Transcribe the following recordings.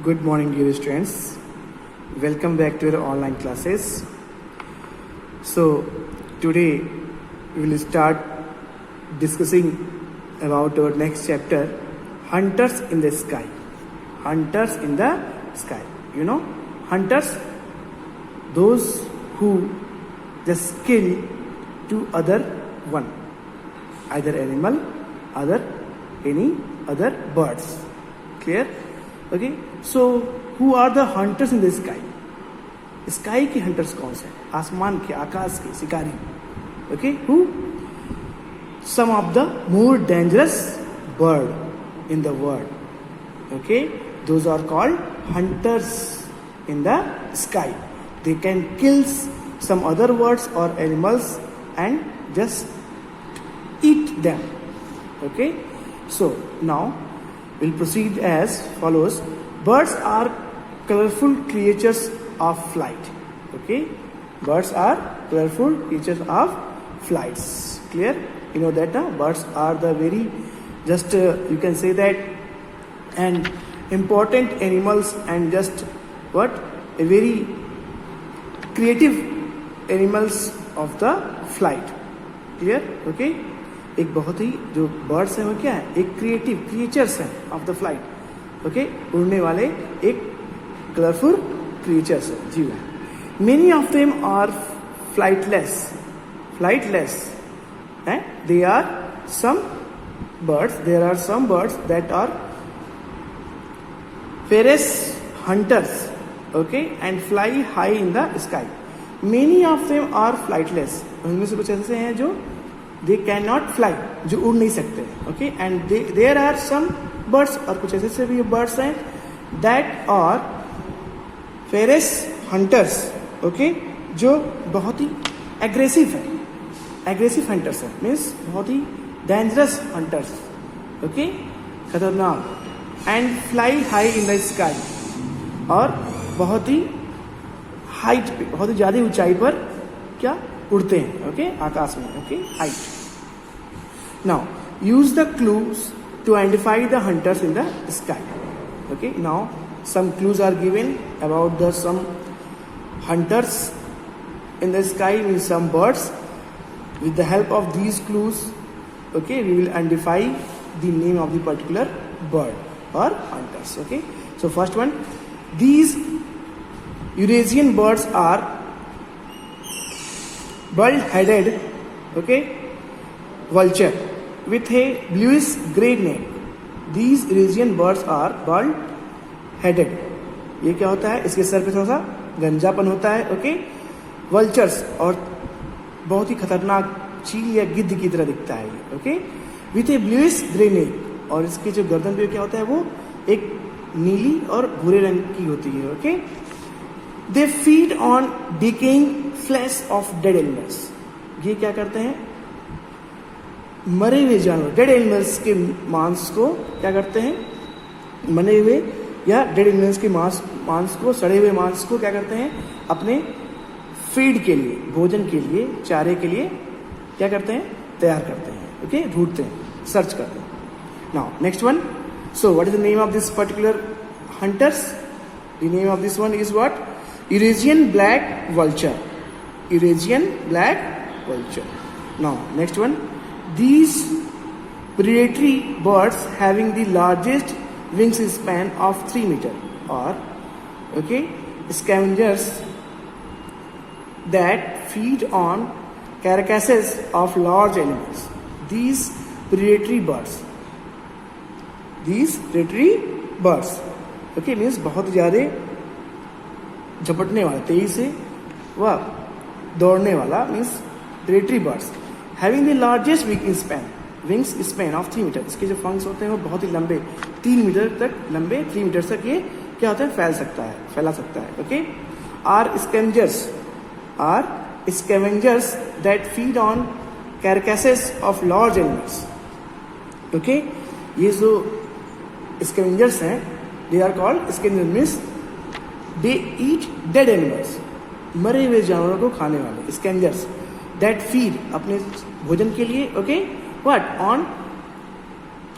Good morning, dear students. Welcome back to our online classes. So, today we will start discussing about our next chapter, Hunters in the Sky. Hunters in the Sky. You know, hunters, those who just kill two other one, either animal, any other birds. Clear? Okay, so who are the hunters in the sky? Sky के hunters कौन से? आसमान के, आकाश के शिकारी. Okay, who? Some of the more dangerous bird in the world. Okay, those are called hunters in the sky. They can kill some other birds or animals and just eat them. Okay, so now we'll proceed as follows. Birds are colorful creatures of flight. Okay, birds are colorful creatures of flights. Clear? You know that birds are the very just you can say that and important animals and just what a very creative animals of the flight. Clear? Okay, एक बहुत ही जो birds हैं वो क्या है, एक creative creatures हैं of the flight. Okay, उड़ने वाले एक कलरफुल क्रिएचर्स हैं, जीव हैं. Many of them are flightless and they are some birds that are fierce hunters. Okay, and fly high in the sky. Many of them are flightless, उनमें से कुछ ऐसे हैं जो दे कैन नॉट फ्लाई, जो उड़ नहीं सकते. Okay, and there are some birds, और कुछ ऐसे भी बर्ड्स हैं that are fierce hunters. Okay, जो बहुत ही एग्रेसिव हंटर्स हैं, मीन्स बहुत ही डेंजरस हंटर्स. ओके, खतरनाक. And fly high in the sky, और बहुत ही हाइट पे, बहुत ही ज्यादा ऊंचाई पर क्या उड़ते हैं. ओके, आकाश में. Okay, height. Now use the clues to identify the hunters in the sky. Okay, now some clues are given about the some hunters in the sky with some birds. With the help of these clues, okay, we will identify the name of the particular bird or hunters. Okay, so first one, these Eurasian birds are bald-headed, okay, vulture with a bluish grey neck. These Eurasian birds are bald-headed. ये क्या होता है, इसके sir पे थोड़ा सा गंजापन होता है. ओके, वल्चर्स, और बहुत ही खतरनाक चील या गिद्ध की तरह दिखता है ये. Okay, with a bluish grey neck, और इसके जो गर्दन पे क्या होता है वो एक नीली और भूरे रंग की होती है. Okay, they feed on decaying flash of dead animals. ये क्या करते हैं, मरे हुए जानवर, डेड एनिमल्स के मांस को क्या करते हैं, मरे हुए या डेड एनिमल्स के मांस को, सड़े हुए मांस को क्या करते हैं, अपने फीड के लिए, भोजन के लिए, चारे के लिए क्या करते हैं, तैयार करते हैं. ओके, ढूंढते हैं, सर्च करते हैं. Now next one. So what is the name of this particular hunters? The name of this one is what? Eurasian black vulture. Eurasian black vulture. Now next one. These predatory birds having the largest wingspan of 3 meters, or okay, scavengers that feed on carcasses of large animals. These predatory birds, okay, means बहुत ज़्यादा झपटने वाला, तेजी से वह दौड़ने वाला, means predatory birds. Having the largest wings span of 3 metre. इसके जो फंक्स होते हैं वो बहुत ही लंबे, 3 मीटर तक लंबे, 3 मीटर तक ये क्या होता है, फैला सकता है. Okay, are scavengers that feed on carcasses of large animals. Okay, ये जो स्कैवेंजर्स हैं, they are called scavengers, means they eat dead animals, मरे हुए जानवरों को खाने वाले.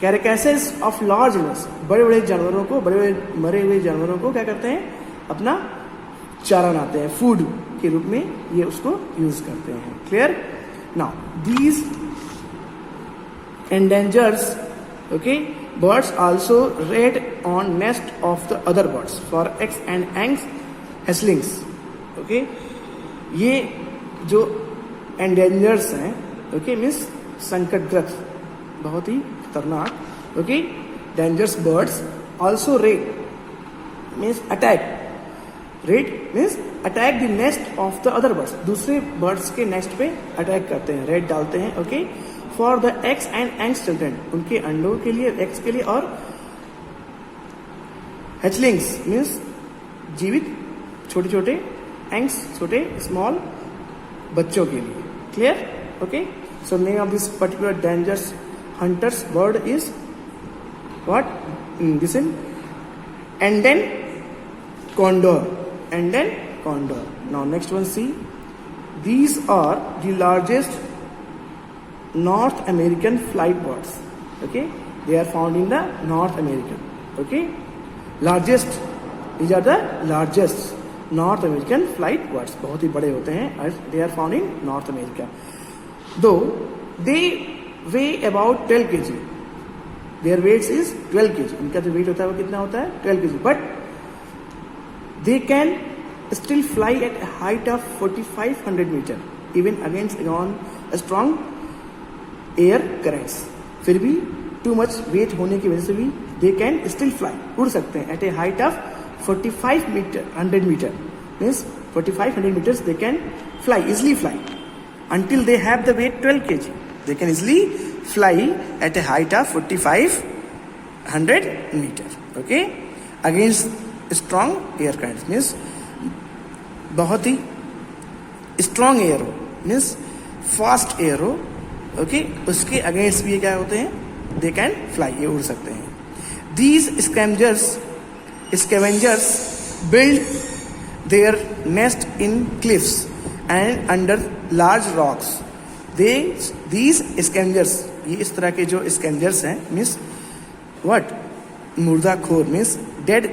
कैरेकैसेस ऑफ लार्ज एनिमल्स, बड़े बड़े जानवरों को, बड़े बड़े मरे हुए जानवरों को क्या करते हैं, अपना चारा बनाते हैं, फूड के रूप में ये उसको यूज करते हैं. Clear. Now these endangers birds also raid on nest of the other birds for eggs and hatchlings. ये जो एंडेंजर्स हैं, मीन्स संकटग्रस्त, बहुत ही खतरनाक. Dangerous birds also red means attack. Red means attack the nest of the other birds, दूसरे birds के nest पे attack करते हैं, रेड डालते हैं. For the eggs and children, उनके अंडों के लिए, एग्स के लिए, और हैचलिंग्स मीन्स जीवित छोटे छोटे, एंग्स छोटे स्मॉल बच्चों के लिए. Clear. So name of this particular dangerous hunters bird is what? Listen. Andean condor. Andean condor. Now next one, see. These are the largest North American flight birds. They are found in the North American. Largest. These are the largest North American flight birds. बहुत ही बड़े होते हैं. They are found in North America. Though they weigh about 12 kg. Their weight is 12 kg. इनका जो weight होता है वो कितना होता है? 12 kg. But they can still fly at a height of 4,500 meter, even against a strong air currents. फिर भी too much weight होने की वजह से भी they can still fly, उड़ सकते हैं at a height of 4,500 meter. Means 4,500 meters they can fly, easily fly, until they have the weight 12 kg. They can easily fly at a height of 4,500 meter. Against strong air currents means बहुत ही strong air हो, means fast air हो. उसके against भी क्या होते हैं? They can fly, ये उड़ सकते हैं. These scavengers build their nest in cliffs and under large rocks. These scavengers, ये इस तरह के जो स्कैवेंजर्स हैं, मीन्स व्हाट? मुर्दाखोर, means dead.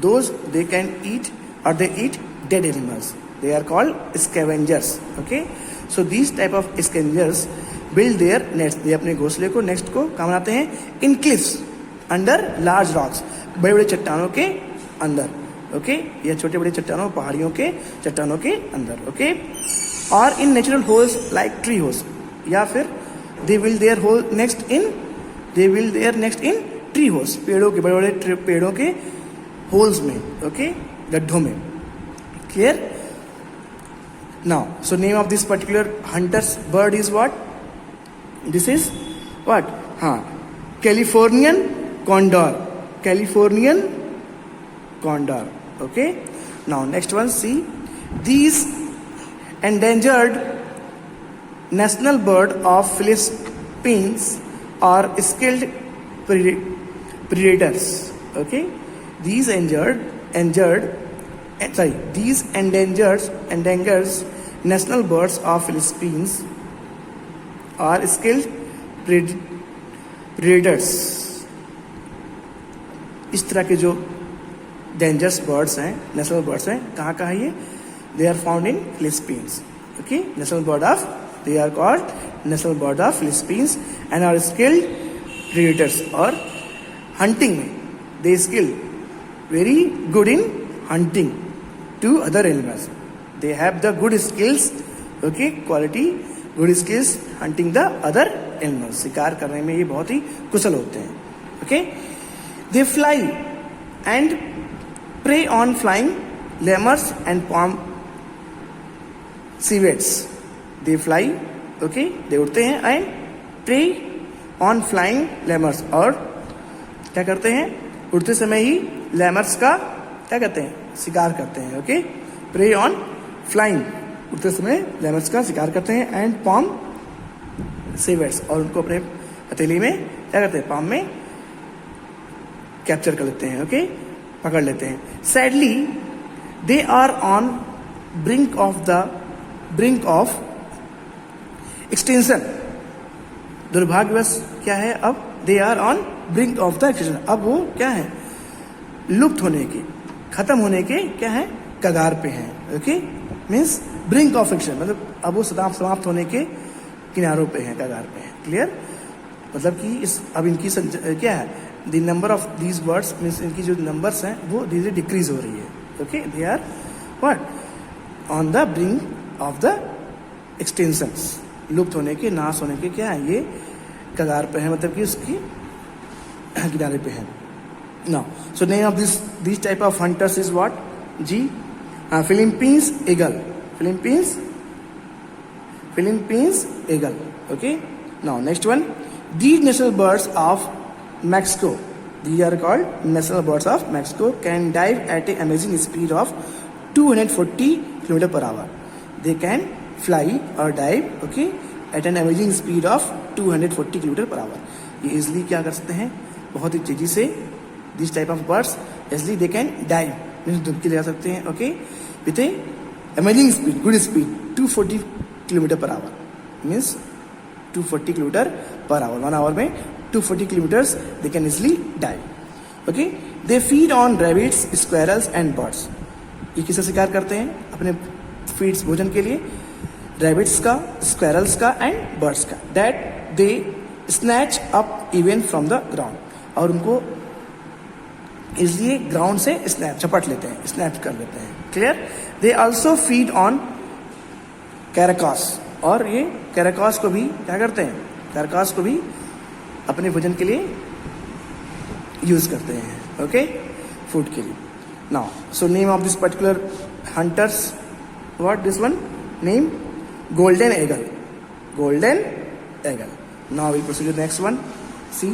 Those they can eat, or they eat dead animals. They are called scavengers. So these type of scavengers build their nests. they अपने घोंसले को, नेस्ट को कहाँ बनाते हैं? In cliffs, under large rocks, बड़े बड़े चट्टानों के अंदर. या छोटे बड़े चट्टानों, पहाड़ियों के चट्टानों के अंदर. और in natural holes like tree holes, या फिर they build their nest in tree holes, पेड़ों के, बड़े बड़े पेड़ों के होल्स में, गड्ढों में. Clear. Now so name of this particular hunters bird is what? This is what? Californian condor. Californian condor. Now next one, see. These endangered national bird of Philippines are skilled predators. These endangered national birds of Philippines are skilled predators. इस तरह के जो dangerous birds हैं, national birds हैं, कहाँ कहाँ ये? They are found in Philippines. They are called national bird of Philippines and are skilled predators. और hunting में they skilled, very good in hunting to other animals. They have the good skills, quality, good skills hunting the other animals. शिकार करने में ये बहुत ही कुशल होते हैं. They fly and prey on flying lemurs and palm civets. They fly, they उड़ते हैं, and prey on flying lemurs, और क्या करते हैं? उड़ते समय ही लेमर्स का क्या करते हैं? शिकार करते हैं. प्रे ऑन फ्लाइंग, उड़ते समय लेमर्स का शिकार करते हैं. एंड पाम सेवर्स, और उनको अपने हथेली में क्या करते हैं? पाम में कैप्चर कर लेते हैं. पकड़ लेते हैं. Sadly they are on brink of extension. दुर्भाग्यवश क्या है? अब they are on brink of the extinction, अब वो क्या है, लुप्त होने के, खत्म होने के क्या है, कगार पे हैं. Okay, means brink of extinction मतलब अब वो समाप्त होने के किनारों पे हैं, कगार पे हैं. क्लियर, मतलब कि इस अब इनकी क्या है, the number of these birds means इनकी जो नंबर्स हैं वो धीरे धीरे डिक्रीज हो रही है. Okay, they are what on the brink of the extensions, लुप्त होने के, नाश होने के क्या है, ये कगार पे है, मतलब कि उसकी किनारे पे है. Now so name of this type of hunters is what, जी Philippines eagle, Philippines eagle. Okay, now next one, these national birds of Mexico, these are called national birds of Mexico, can dive at an amazing speed of 240 km per hour. They can fly or dive, okay, at an amazing speed of 240 km per hour. ये easily क्या कर सकते हैं, बहुत ही तेजी से, this type of birds easily they can dive, means डुबकी लगा सकते हैं. Okay, with A amazing speed, good speed, 240 km per hour, means 240 km per hour, 1 hour में 240 kilometers they can easily dive. Okay, they feed on rabbits, squirrels and birds. ये किसका शिकार करते हैं, अपने फीड्स भोजन के लिए, रैबिट्स का, स्क्वेरल्स का एंड बर्ड्स का. That they snatch up even from the ground, और उनको इसलिए ग्राउंड से झपट लेते हैं, स्नैच कर लेते हैं. Clear, they also feed on carcasses, और ये कैराकॉस को भी क्या करते हैं, कैराकॉस को भी अपने भोजन के लिए यूज करते हैं. ओके, फूड के लिए. Now so name of this particular hunters, what this one name, golden eagle, golden eagle. Now we proceed to next one. See,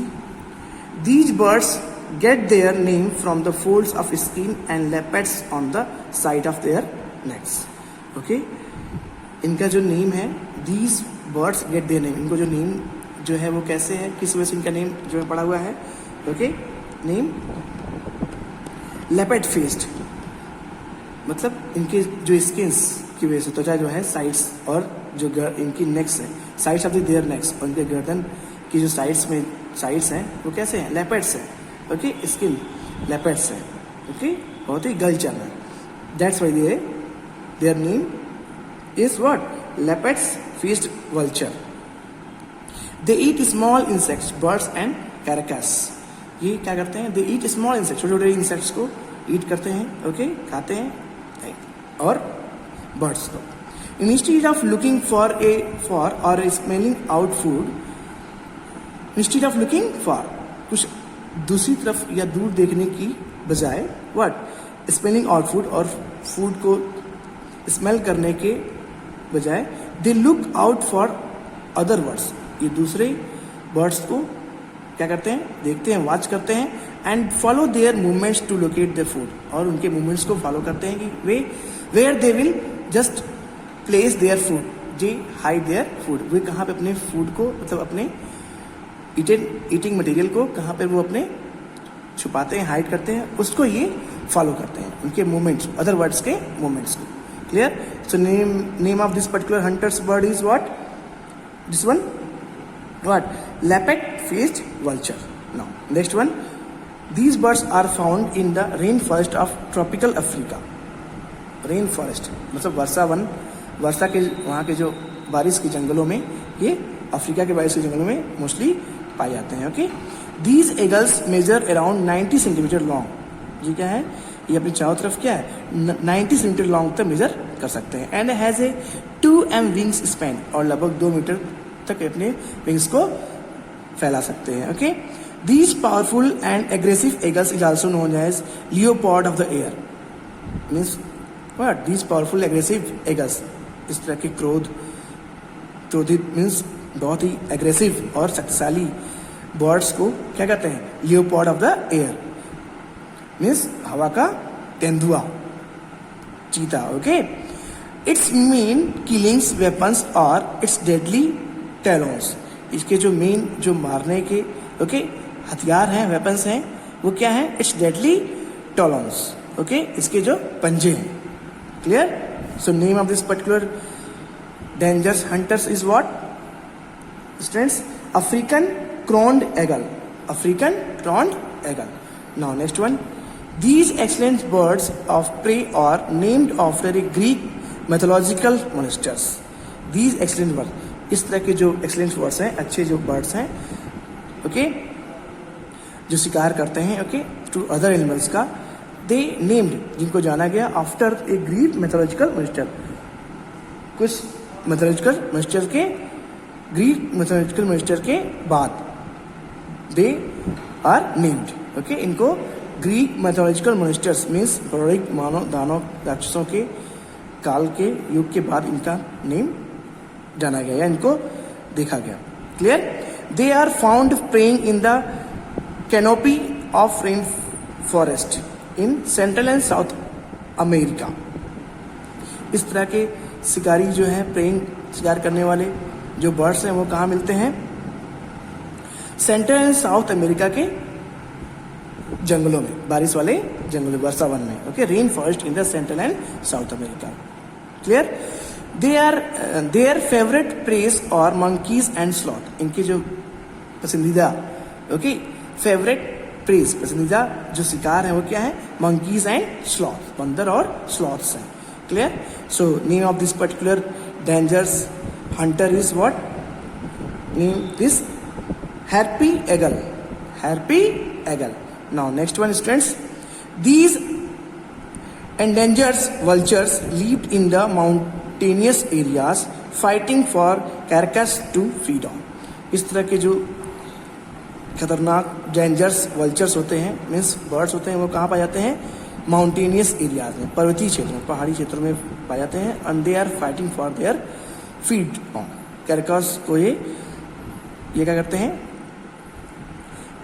these birds get their name from the folds of skin and lappets on the side of their necks. Okay, इनका जो name है, these birds get their name, इनको जो name जो है वो कैसे है, किस वजह से इनका नेम जो पड़ा हुआ है. ओके, नेम लेपेट फेस्ड, मतलब इनके जो स्किन्स की वजह से, त्वचा जो है साइड्स, और जो इनकी नेक्स है, साइड्स ऑफ देयर नेक्स, और इनके गर्दन की जो साइड्स हैं वो कैसे हैं, लेपेट्स हैं. ओके, स्किन लेपेट्स हैं. ओके, बहुत ही गलचर है. That's why their name is what, lappet faced vulture. They eat small insects, birds and carcasses. ये क्या करते हैं, दे ईट स्मॉल इंसेक्ट्स, छोटे छोटे इंसेक्ट्स को ईट करते हैं. ओके, खाते हैं, और बर्ड्स को. इंस्टीड ऑफ लुकिंग फॉर और smelling out food, instead of looking for, कुछ दूसरी तरफ या दूर देखने की बजाय, व्हाट स्मेलिंग आउट फूड, और फूड को स्मेल करने के बजाय, they look out for other birds, ये दूसरे बर्ड्स को क्या करते हैं, देखते हैं, वॉच करते हैं. And follow their movements to locate their food, और उनके मूवमेंट्स को फॉलो करते हैं कि वे where they will just place their food, जे हाइड देयर फूड, वे कहाँ पे अपने फूड को, मतलब अपने ईटिंग मटेरियल को कहाँ पे वो अपने छुपाते हैं, हाइड करते हैं, उसको ये फॉलो करते हैं, उनके मूवमेंट्स, अदर बर्ड्स के मूवमेंट्स को. Clear, so name of this particular hunters bird is what, this one what, lappet faced vulture. Now next one, these birds are found in the rain forest of tropical Africa. Rain forest मतलब वर्षा के वहाँ के जो बारिश के जंगलों में, ये अफ्रीका के बारिश के जंगलों में मोस्टली पाए जाते हैं. Okay, these eagles measure around 90 centimetre long. ये क्या है, ये अपनी चारों तरफ क्या है, 90 सेंटीमीटर लॉन्ग तक मेजर कर सकते हैं. And has a 2 wings span, और लगभग 2 मीटर तक अपने विंग्स को फैला सकते हैं. Okay, these powerful and aggressive eagles is also known as leopard of the air. Means what, these powerful aggressive eagles, इस तरह के क्रोधित मीन्स बहुत ही एग्रेसिव और शक्तिशाली बर्ड्स को क्या कहते हैं, leopard of the air, means हवा का तेंदुआ, चीता. Okay, it's main killings weapons और इट्स डेडली टैलोन्स, इसके जो मेन जो मारने के ओके हथियार हैं, वेपन्स हैं, वो क्या है, इट्स डेडली टैलोन्स. ओके, इसके जो पंजे हैं. Clear, so name of this particular dangerous hunters is what, students, African crowned eagle. African horned eagle. Now next one. These excellent birds of prey are named after a Greek mythological monsters. These excellent birds, इस तरह के जो excellent birds हैं, अच्छे जो birds हैं, okay, जो शिकार करते हैं, ओके, टू अदर एनिमल्स का, दे नेम्ड, जिनको जाना गया after a Greek mythological monster, कुछ मैथोलॉजिकल मॉन्स्टर के, ग्रीक मैथोलॉजिकल मॉन्स्टर के बाद दे आर नेम्ड, ओके, इनको ग्रीक मैथोलॉजिकल मॉन्स्टर्स मीन्स पौराणिक मानव दानव राक्षसों के काल के युग के बाद इनका नेम जाना गया या इनको देखा गया. Clear? They are found preying in the canopy of rain forest in central and south America. इस तरह के शिकारी जो हैं, प्रेइंग शिकार करने वाले जो बर्ड्स हैं, वो कहाँ मिलते हैं? सेंट्रल एंड साउथ अमेरिका के जंगलों में, बारिश वाले जंगलों, वर्षा वन में, okay, rain forest in the central and south America. Clear? They are their favourite preys are monkeys and sloth. इनके जो पसंदीदा, ओके, फेवरेट प्रेस, पसंदीदा जो शिकार है वो क्या है? मंकीज एंड स्लॉथ, बंदर और स्लॉथ्स हैं. Clear? So name of this particular dangerous hunter is what? Name this harpy eagle. Harpy eagle. Now next one, students. These endangered vultures lived in the mountainous areas, fighting for carcass to feed on. इस तरह के जो खतरनाक dangers vultures होते हैं, means birds होते हैं, वो कहाँ पाए जाते हैं? माउंटेनियस एरियाज में, पर्वतीय क्षेत्र में, पहाड़ी क्षेत्रों में पाए जाते हैं. And they are fighting for their feed on. Carcass को ये क्या करते हैं?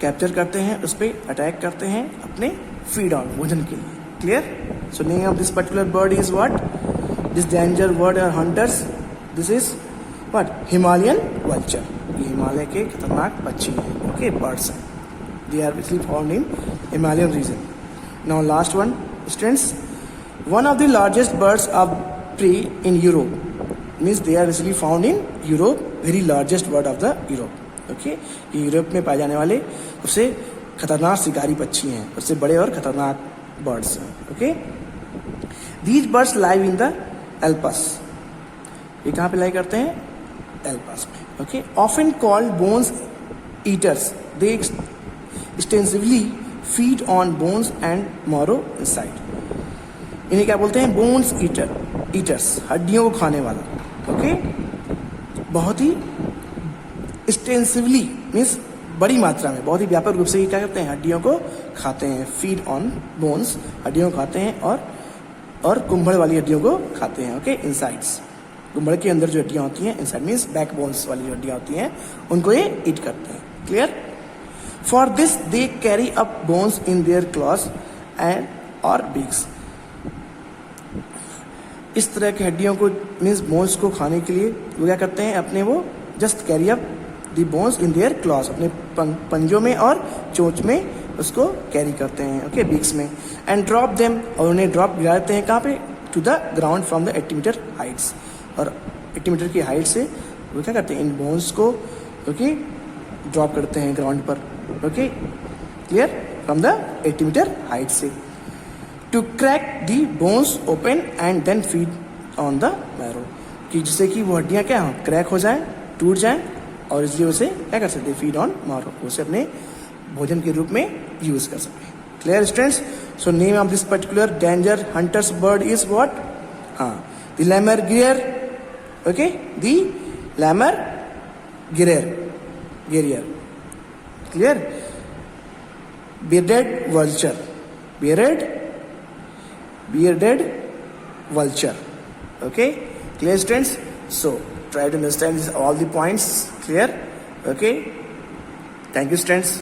कैप्चर करते हैं, उस पर अटैक करते हैं अपने फीड ऑन, भोजन के लिए. Clear? So name of this particular bird is what? This danger bird are hunters. This is what? Himalayan vulture. ये हिमालय के खतरनाक पक्षी हैं, ओके, बर्ड्स हैं. They are basically found in Himalayan region. Now last one, students. One of the largest birds of prey in Europe, means they are basically found in Europe, very largest bird of the Europe. Okay, ये Europe में पाए जाने वाले सबसे खतरनाक शिकारी पक्षी हैं, सबसे बड़े और खतरनाक बर्ड्स हैं. Okay, these birds live in the Alps. ये कहाँ पे लाई करते हैं? एल्पस में. Okay, often called bones eaters. They extensively feed on bones and मारो इनसाइड. इन्हें क्या बोलते हैं? बोन्स ईटर्स, हड्डियों को खाने वाला. ओके, बहुत ही एक्सटेंसिवली मीन्स बड़ी मात्रा में, बहुत ही व्यापक रूप से ये क्या करते हैं? हड्डियों को खाते हैं. फीड ऑन बोन्स, हड्डियों को खाते हैं, और कुंभड़ वाली हड्डियों को खाते हैं. ओके, इनसाइड्स, कुंभड़ के अंदर जो हड्डियां होती हैं, इनसाइड मीन्स बैक बोन्स वाली हड्डियां होती हैं, उनको ये ईट करते हैं. Clear? For this they carry up bones in their clause and और बीक्स. इस तरह की हड्डियों को मीन्स बोन्स को खाने के लिए वो क्या करते हैं? अपने वो just carry up the bones in their clause, अपने पंजों में और चोंच में उसको कैरी करते हैं. ओके, बीक्स में. एंड ड्रॉप देम, और उन्हें ड्रॉप गिरा देते हैं. कहाँ पे? To the ground from the 80 metre heights. और 80 मीटर की हाइट से वो क्या करते हैं? इन बोन्स को, ओके, ड्रॉप करते हैं ग्राउंड पर. Okay, clear? From the 80 metre height से, to crack the bones open and then feed on the marrow. कि जिससे कि वो हड्डियाँ क्या हो? क्रैक हो जाए, टूट जाए, और इसलिए उसे क्या कर सकते? फीड ऑन मैरो, उसे अपने भोजन के रूप में यूज कर सकते हैं. Clear students? So name of this particular danger hunters bird is what? हाँ, the lammergeier. Okay, the lammergeier. Clear? bearded vulture. Bearded vulture. Okay, clear students? So try to understand all the points. Clear? Okay, thank you students.